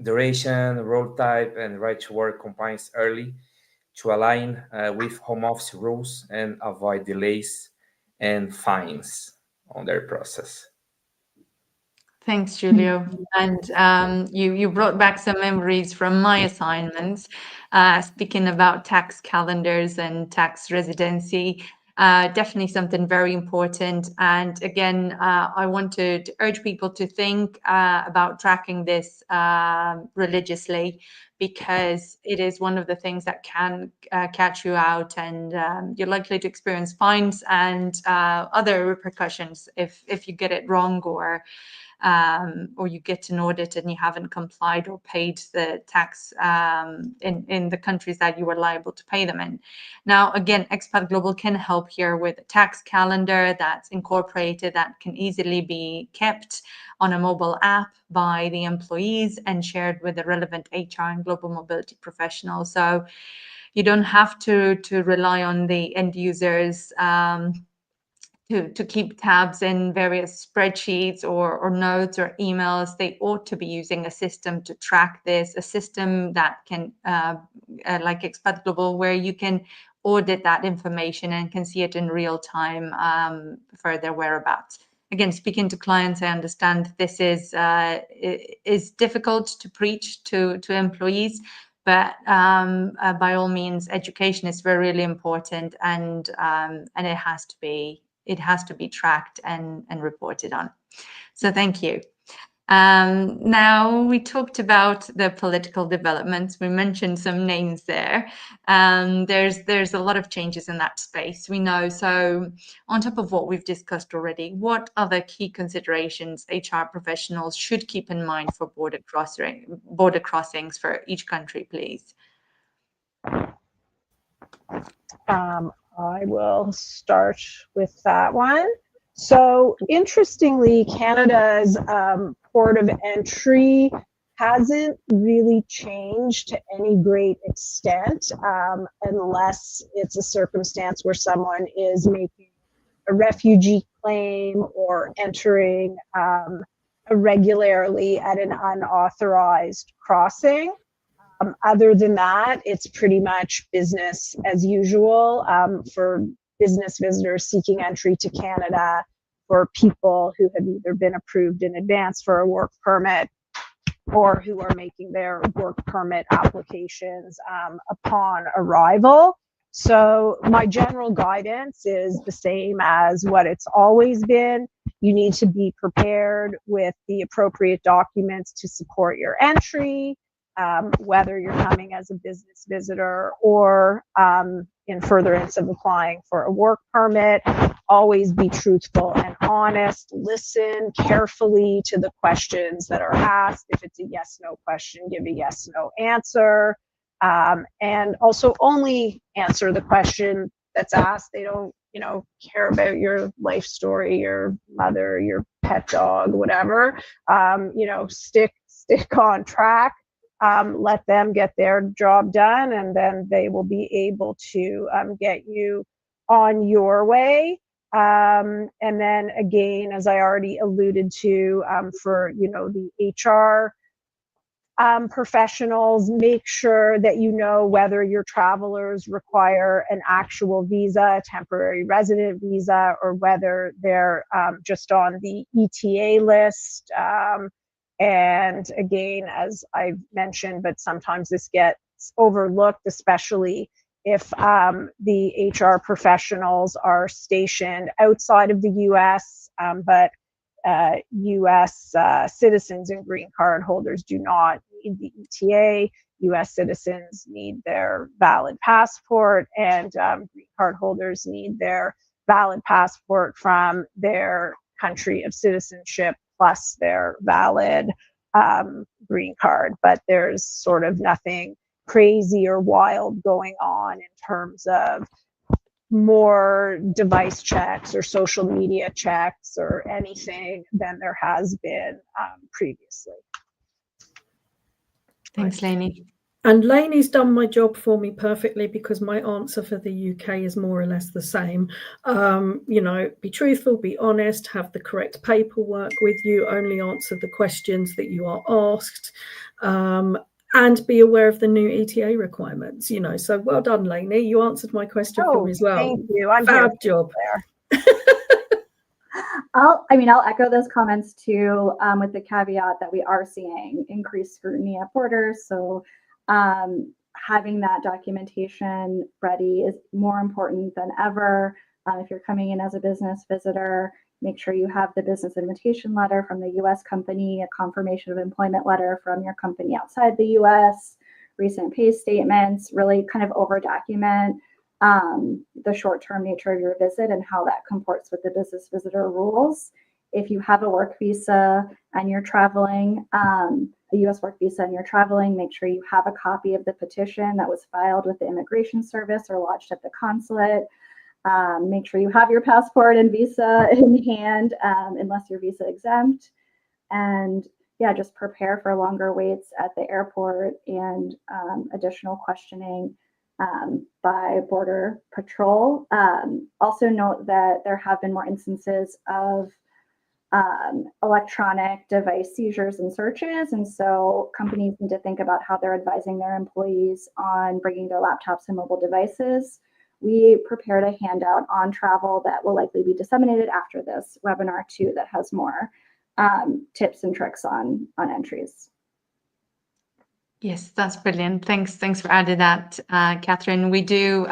duration, role type, and right to work compliance early to align with home office rules and avoid delays and fines on their process. Thanks, Julio. And you brought back some memories from my assignments, speaking about tax calendars and tax residency. Definitely something very important. And again, I want to urge people to think about tracking this religiously, because it is one of the things that can catch you out, and you're likely to experience fines and other repercussions if you get it wrong, or you get an audit and you haven't complied or paid the tax in the countries that you were liable to pay them in. Now, again, Expat Global can help here with a tax calendar that's incorporated, that can easily be kept on a mobile app by the employees and shared with the relevant HR and global mobility professionals. So you don't have to rely on the end users to keep tabs in various spreadsheets or notes or emails. They ought to be using a system to track this, a system that can like Expat Global, where you can audit that information and can see it in real time for their whereabouts. Again, speaking to clients, I understand this is difficult to preach to employees, but by all means, education is really important, and it has to be tracked and reported on. So thank you. Now, we talked about the political developments. We mentioned some names there. There's a lot of changes in that space, we know. So on top of what we've discussed already, what other key considerations HR professionals should keep in mind for border crossings for each country, please? I will start with that one. So interestingly, Canada's port of entry hasn't really changed to any great extent, unless it's a circumstance where someone is making a refugee claim or entering irregularly at an unauthorized crossing. Other than that, it's pretty much business as usual for business visitors seeking entry to Canada, for people who have either been approved in advance for a work permit or who are making their work permit applications upon arrival. So my general guidance is the same as what it's always been. You need to be prepared with the appropriate documents to support your entry. Whether you're coming as a business visitor or in furtherance of applying for a work permit, always be truthful and honest. Listen carefully to the questions that are asked. If it's a yes/no question, give a yes/no answer. And also only answer the question that's asked. They don't, care about your life story, your mother, your pet dog, whatever. Stick on track. Let them get their job done, and then they will be able to get you on your way. And then again, as I already alluded to, for the HR professionals, make sure that you know whether your travelers require an actual visa, a temporary resident visa, or whether they're just on the ETA list. And again, as I've mentioned, but sometimes this gets overlooked, especially if the HR professionals are stationed outside of the US, but US citizens and green card holders do not need the ETA. US citizens need their valid passport, and green card holders need their valid passport from their country of citizenship plus their valid green card. But there's sort of nothing crazy or wild going on in terms of more device checks or social media checks or anything than there has been previously. Thanks, Lainey. And Lainey's done my job for me perfectly, because my answer for the UK is more or less the same. Be truthful, be honest, have the correct paperwork with you, only answer the questions that you are asked, and be aware of the new ETA requirements. So well done, Lainey. You answered my question for me as well. Thank you. I'm Fab job. I'll echo those comments too, with the caveat that we are seeing increased scrutiny at borders. So having that documentation ready is more important than ever. If you're coming in as a business visitor, make sure you have the business invitation letter from the US company, a confirmation of employment letter from your company outside the US, recent pay statements, really kind of over document the short-term nature of your visit and how that comports with the business visitor rules. If you have a work visa and you're traveling, a US work visa and you're traveling, make sure you have a copy of the petition that was filed with the Immigration Service or lodged at the consulate. Make sure you have your passport and visa in hand, unless you're visa exempt. And yeah, just prepare for longer waits at the airport and additional questioning by Border Patrol. Also note that there have been more instances of electronic device seizures and searches. And so companies need to think about how they're advising their employees on bringing their laptops and mobile devices. We prepared a handout on travel that will likely be disseminated after this webinar too, that has more tips and tricks on entries. Yes, that's brilliant. Thanks for adding that, Catherine. We do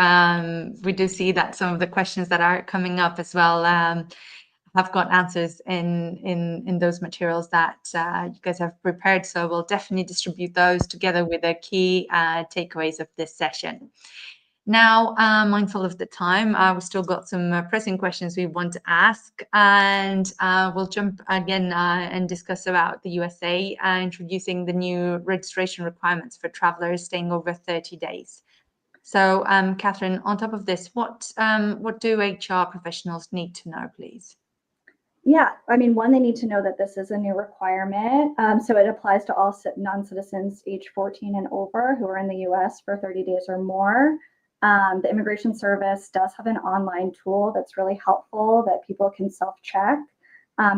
see that some of the questions that are coming up as well have got answers in those materials that you guys have prepared. So we'll definitely distribute those together with the key takeaways of this session. Now, mindful of the time, we've still got some pressing questions we want to ask, and we'll jump again and discuss about the USA introducing the new registration requirements for travelers staying over 30 days. So, Catherine, on top of this, what do HR professionals need to know, please? Yeah, I mean, one, they need to know that this is a new requirement. So it applies to all non-citizens age 14 and over who are in the US for 30 days or more. The Immigration Service does have an online tool that's really helpful that people can self-check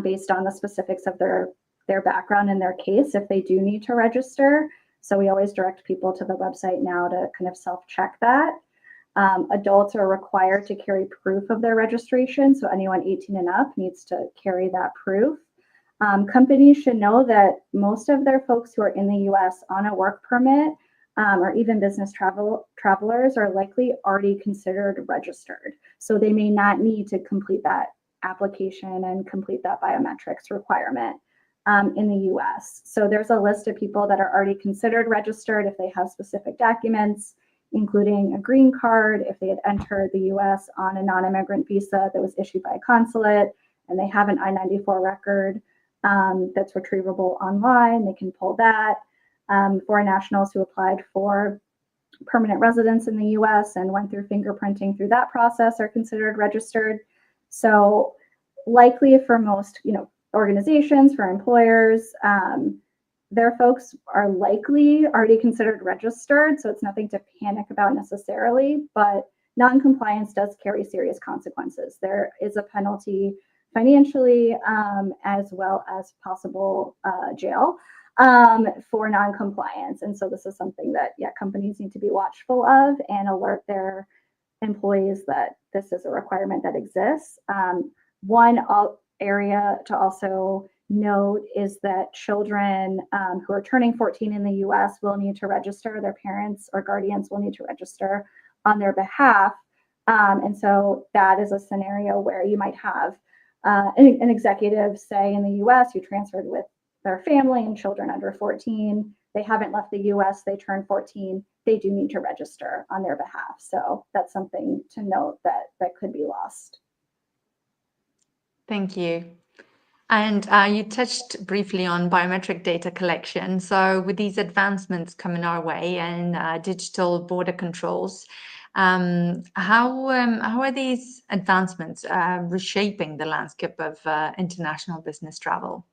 based on the specifics of their background and their case if they do need to register. So we always direct people to the website now to kind of self-check that. Adults are required to carry proof of their registration. So anyone 18 and up needs to carry that proof. Companies should know that most of their folks who are in the US on a work permit or even business travelers are likely already considered registered. So they may not need to complete that application and complete that biometrics requirement in the US. So there's a list of people that are already considered registered if they have specific documents, including a green card, if they had entered the US on a non-immigrant visa that was issued by a consulate, and they have an I-94 record that's retrievable online, they can pull that. Foreign nationals who applied for permanent residence in the US and went through fingerprinting through that process are considered registered. So likely for most, organizations, for employers, their folks are likely already considered registered, so it's nothing to panic about necessarily, but non-compliance does carry serious consequences. There is a penalty financially as well as possible jail for non-compliance. And so this is something that, companies need to be watchful of and alert their employees that this is a requirement that exists. One area to also note is that children who are turning 14 in the US will need to register. Their parents or guardians will need to register on their behalf. And so that is a scenario where you might have an executive, say in the US, who transferred with their family and children under 14. They haven't left the US, they turn 14, they do need to register on their behalf. So that's something to note that could be lost. Thank you. And you touched briefly on biometric data collection. So with these advancements coming our way and digital border controls, how are these advancements reshaping the landscape of international business travel?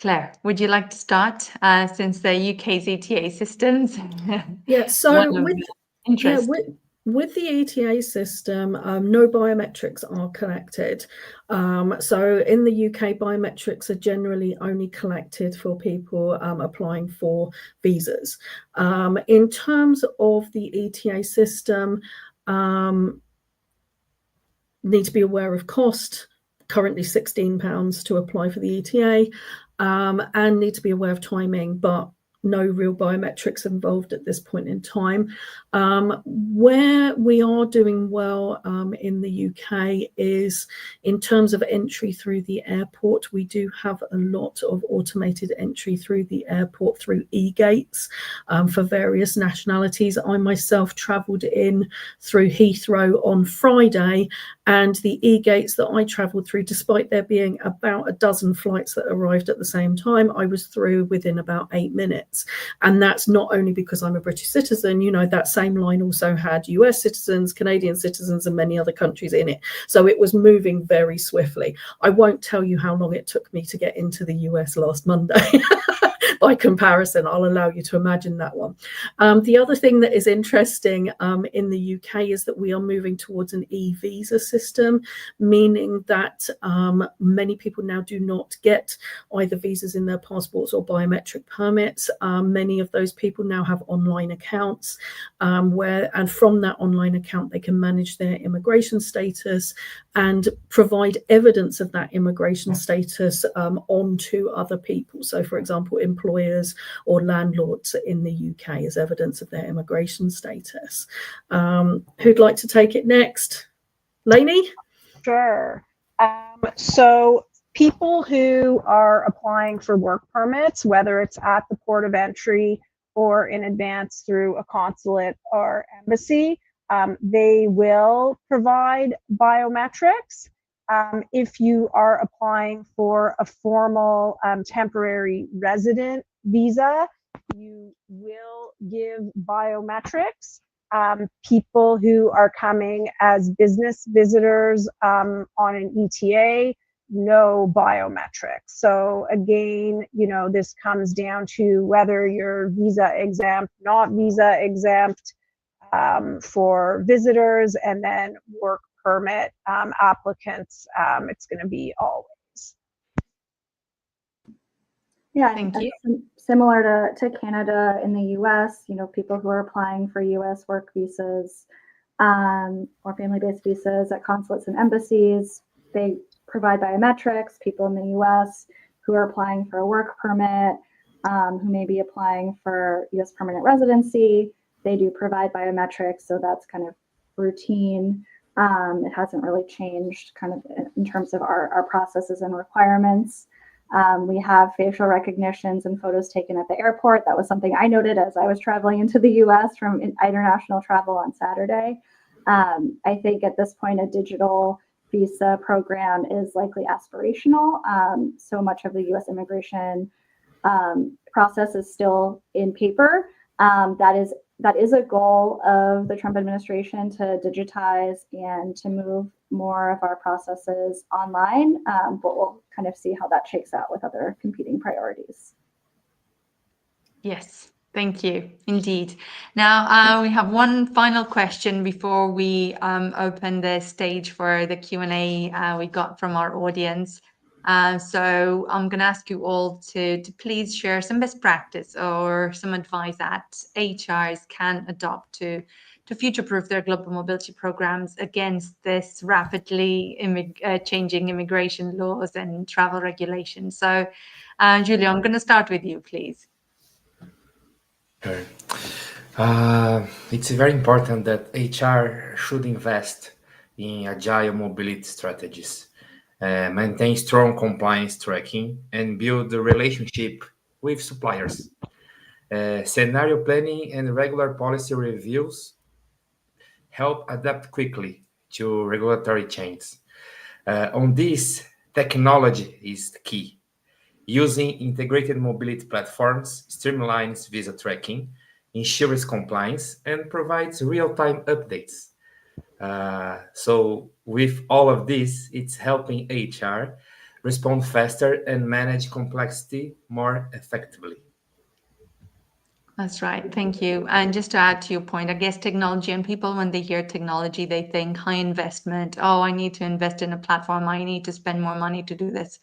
Claire, would you like to start since the UK's ETA systems? Yeah, so with the ETA system, no biometrics are collected. So in the UK, biometrics are generally only collected for people applying for visas. In terms of the ETA system, need to be aware of cost, currently £16 to apply for the ETA, and need to be aware of timing, but no real biometrics involved at this point in time. Where we are doing well in the UK is in terms of entry through the airport. We do have a lot of automated entry through the airport through e-gates for various nationalities. I myself travelled in through Heathrow on Friday, and the e-gates that I travelled through, despite there being about a dozen flights that arrived at the same time, I was through within about 8 minutes. And that's not only because I'm a British citizen, that same line also had US citizens, Canadian citizens, and many other countries in it. So it was moving very swiftly. I won't tell you how long it took me to get into the US last Monday. by comparison. I'll allow you to imagine that one. The other thing that is interesting in the UK is that we are moving towards an e-visa system, meaning that many people now do not get either visas in their passports or biometric permits. Many of those people now have online accounts and from that online account they can manage their immigration status and provide evidence of that immigration status onto other people. So, for example, employers or landlords in the UK as evidence of their immigration status. Who'd like to take it next? Lainey? Sure. So people who are applying for work permits, whether it's at the port of entry or in advance through a consulate or embassy, they will provide biometrics. If you are applying for a formal temporary resident visa, you will give biometrics. People who are coming as business visitors on an ETA, no biometrics. So again, this comes down to whether you're visa exempt, not visa exempt for visitors, and then work permit applicants, it's going to be always. Yeah, Thank you. Similar to Canada in the US, people who are applying for US work visas or family-based visas at consulates and embassies, they provide biometrics. People in the US who are applying for a work permit, who may be applying for US permanent residency, they do provide biometrics. So that's kind of routine. It hasn't really changed kind of in terms of our processes and requirements. We have facial recognitions and photos taken at the airport. That was something I noted as I was traveling into the US from international travel on Saturday. I think at this point, a digital visa program is likely aspirational. So much of the US immigration process is still in paper. That is a goal of the Trump administration, to digitize and to move more of our processes online, but we'll kind of see how that shakes out with other competing priorities. Yes, thank you. Indeed. Now we have one final question before we open the stage for the Q&A we got from our audience. So I'm going to ask you all to please share some best practice or some advice that HRs can adopt to future-proof their global mobility programs against this rapidly changing immigration laws and travel regulations. So, Julia, I'm going to start with you, please. Sure. It's very important that HR should invest in agile mobility strategies, maintain strong compliance tracking, and build a relationship with suppliers. Scenario planning and regular policy reviews help adapt quickly to regulatory changes. On this, technology is the key. Using integrated mobility platforms streamlines visa tracking, ensures compliance, and provides real-time updates. So with all of this, it's helping HR respond faster and manage complexity more effectively. That's right. Thank you. And just to add to your point, I guess technology, and people, when they hear technology, they think high investment. Oh, I need to invest in a platform. I need to spend more money to do this.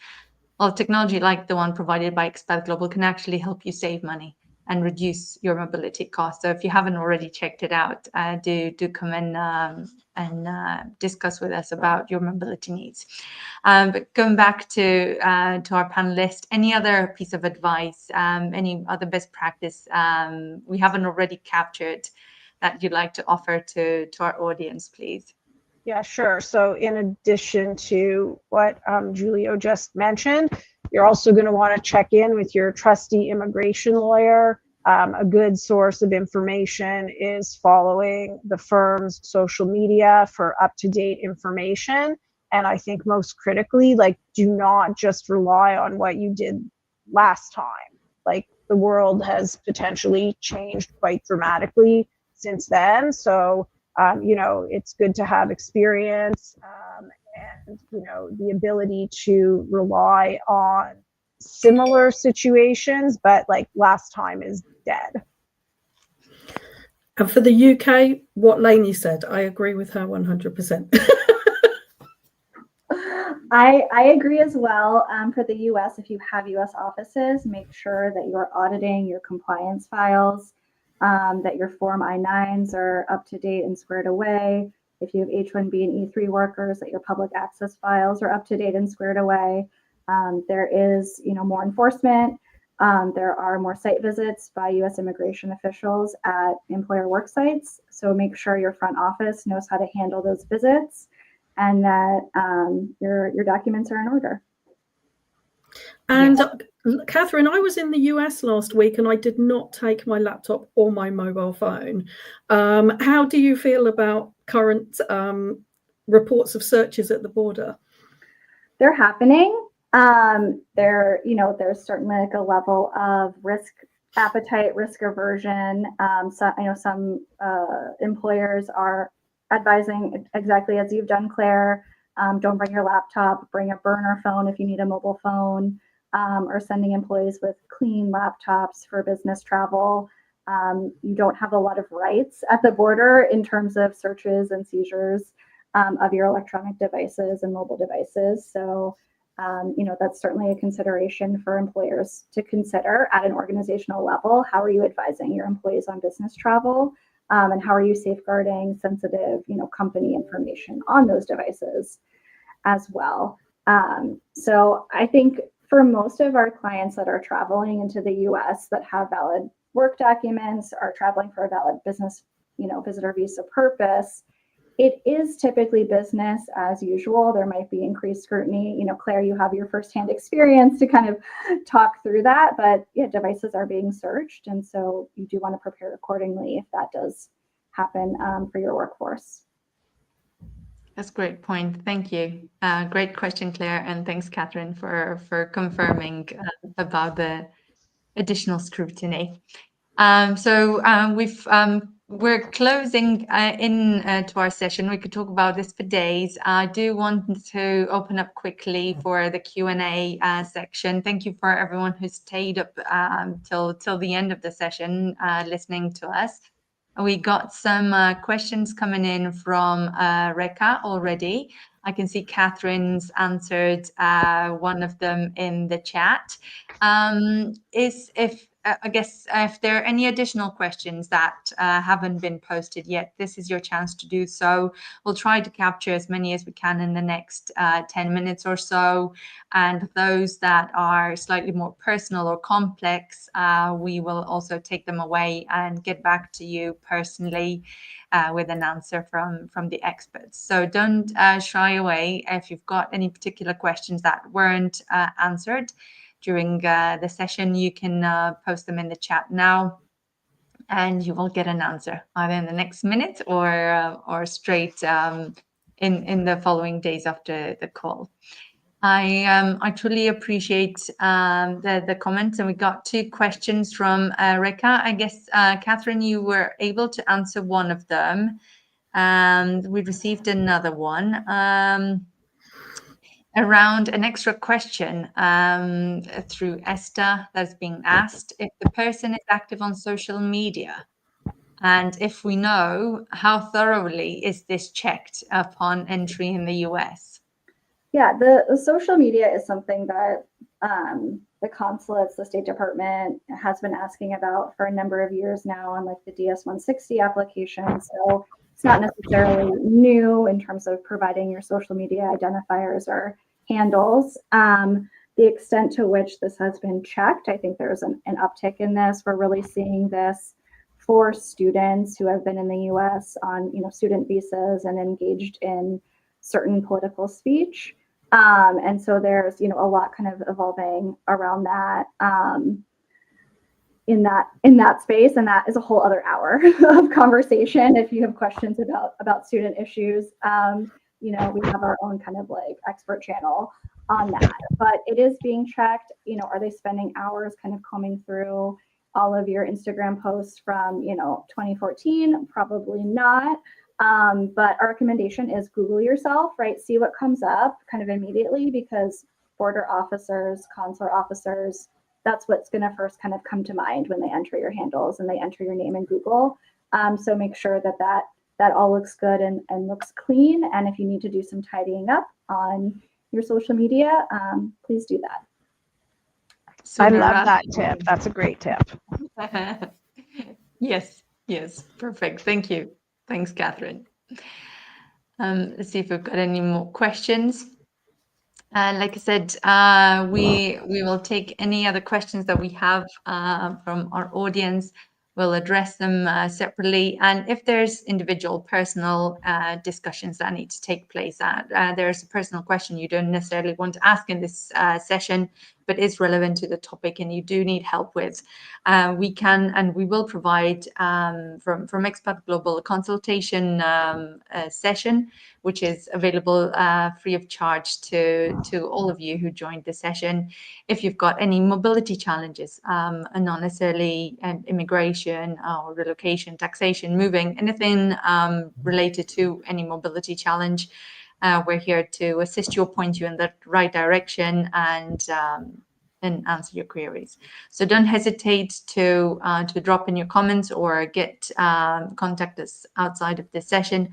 Well, technology like the one provided by xpath.global can actually help you save money and reduce your mobility costs. So if you haven't already checked it out, do come in and discuss with us about your mobility needs. But going back to our panelists, any other piece of advice, any other best practice we haven't already captured that you'd like to offer to our audience, please? Yeah, sure. So in addition to what Julio just mentioned, you're also going to want to check in with your trusty immigration lawyer. A good source of information is following the firm's social media for up-to-date information. And I think most critically, do not just rely on what you did last time. The world has potentially changed quite dramatically since then. So it's good to have experience and the ability to rely on similar situations, but like last time is dead. And for the UK, what Lainey said, I agree with her 100%. I agree as well. For the US, if you have US offices, make sure that you're auditing your compliance files, that your Form I-9s are up to date and squared away. If you have H-1B and E3 workers, that your public access files are up to date and squared away. There is, more enforcement. There are more site visits by US immigration officials at employer work sites. So make sure your front office knows how to handle those visits and that your documents are in order. And Catherine, I was in the US last week and I did not take my laptop or my mobile phone. How do you feel about current reports of searches at the border? They're happening. There's certainly like a level of risk appetite, risk aversion. So I know some employers are advising exactly as you've done, Claire. Don't bring your laptop, bring a burner phone if you need a mobile phone, or sending employees with clean laptops for business travel. You don't have a lot of rights at the border in terms of searches and seizures of your electronic devices and mobile devices. So, that's certainly a consideration for employers to consider at an organizational level. How are you advising your employees on business travel? And how are you safeguarding sensitive, company information on those devices as well? So I think for most of our clients that are traveling into the US that have valid work documents, are traveling for a valid business, visitor visa purpose, it is typically business as usual. There might be increased scrutiny. Claire, you have your firsthand experience to kind of talk through that, but yeah, devices are being searched. And so you do want to prepare accordingly if that does happen for your workforce. That's a great point. Thank you. Great question, Claire. And thanks, Catherine, for confirming about the additional scrutiny. We're closing to our session. We could talk about this for days. I do want to open up quickly for the Q&A section. Thank you for everyone who stayed up till the end of the session listening to us. We got some questions coming in from Reka already. I can see Catherine's answered one of them in the chat. I guess if there are any additional questions that haven't been posted yet, this is your chance to do so. We'll try to capture as many as we can in the next 10 minutes or so. And those that are slightly more personal or complex, we will also take them away and get back to you personally with an answer from the experts. So don't shy away if you've got any particular questions that weren't answered during the session. You can post them in the chat now, and you will get an answer either in the next minute or straight in the following days after the call. I truly appreciate the comments, and we got 2 questions from Reka. I guess, Catherine, you were able to answer one of them, and we received another one around an extra question through Esther that's being asked. If the person is active on social media, and if we know, how thoroughly is this checked upon entry in the US? Yeah, the social media is something that the consulates, the State Department has been asking about for a number of years now on like the DS-160 application. So it's not necessarily new in terms of providing your social media identifiers or handles. The extent to which this has been checked, I think there's an uptick in this. We're really seeing this for students who have been in the US on student visas and engaged in certain political speech. And so there's, a lot kind of evolving around that in that space. And that is a whole other hour of conversation. If you have questions about student issues, we have our own kind of like expert channel on that, but it is being checked. Are they spending hours kind of combing through all of your Instagram posts from, 2014? Probably not. But our recommendation is Google yourself, right? See what comes up kind of immediately, because border officers, consular officers, that's what's going to first kind of come to mind when they enter your handles and they enter your name in Google. So make sure that all looks good and looks clean. And if you need to do some tidying up on your social media, please do that. I love that tip. That's a great tip. Yes, perfect. Thank you. Thanks, Catherine. Let's see if we've got any more questions. Like I said, we will take any other questions that we have from our audience. We'll address them separately. And if there's individual personal discussions that need to take place, there's a personal question you don't necessarily want to ask in this session, but is relevant to the topic and you do need help with, we can and we will provide from xpath.global a consultation session, which is available free of charge to all of you who joined the session. If you've got any mobility challenges, and not necessarily immigration or relocation, taxation, moving, anything related to any mobility challenge, we're here to assist you, point you in the right direction, and answer your queries. So don't hesitate to drop in your comments or contact us outside of this session.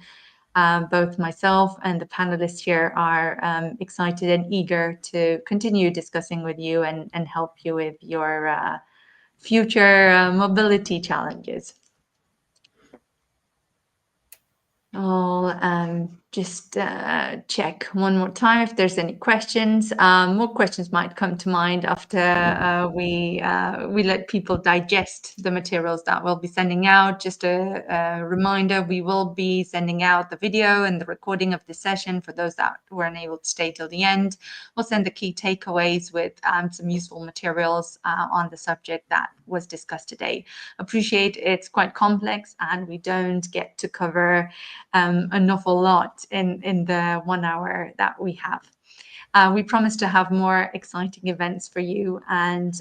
Both myself and the panelists here are excited and eager to continue discussing with you and help you with your future mobility challenges. I'll just check one more time if there's any questions. More questions might come to mind after we let people digest the materials that we'll be sending out. Just a reminder, we will be sending out the video and the recording of the session for those that were unable to stay till the end. We'll send the key takeaways with some useful materials on the subject that was discussed today. Appreciate it's quite complex and we don't get to cover an awful lot in the 1 hour that we have. We promise to have more exciting events for you. And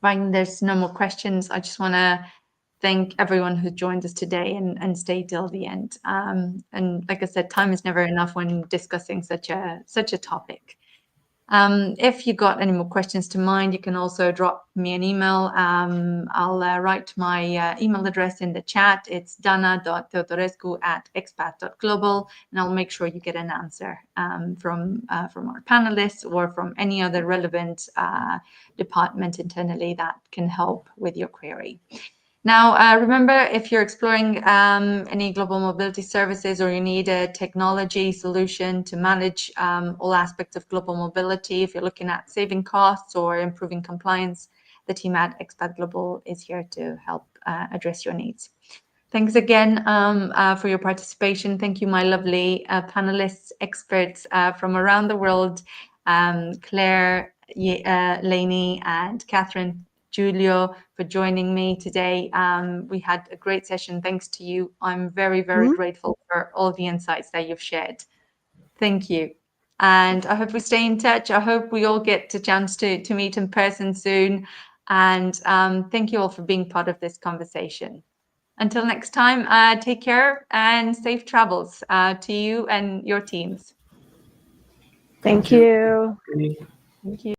when there's no more questions, I just want to thank everyone who joined us today and stayed till the end. And like I said, time is never enough when discussing such a topic. If you got any more questions to mind, you can also drop me an email. I'll write my email address in the chat. It's dana.teodorescu@xpath.global, and I'll make sure you get an answer from our panelists or from any other relevant department internally that can help with your query. Now, remember, if you're exploring any global mobility services or you need a technology solution to manage all aspects of global mobility, if you're looking at saving costs or improving compliance, the team at xpath Global is here to help address your needs. Thanks again for your participation. Thank you, my lovely panelists, experts from around the world, Claire, Lainey, and Catherine, Giulio, for joining me today. We had a great session thanks to you. I'm very, very grateful for all the insights that you've shared. Thank you. And I hope we stay in touch. I hope we all get a chance to meet in person soon. And thank you all for being part of this conversation. Until next time, take care and safe travels to you and your teams. Thank you. Thank you.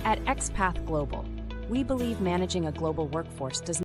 At xpath Global, we believe managing a global workforce does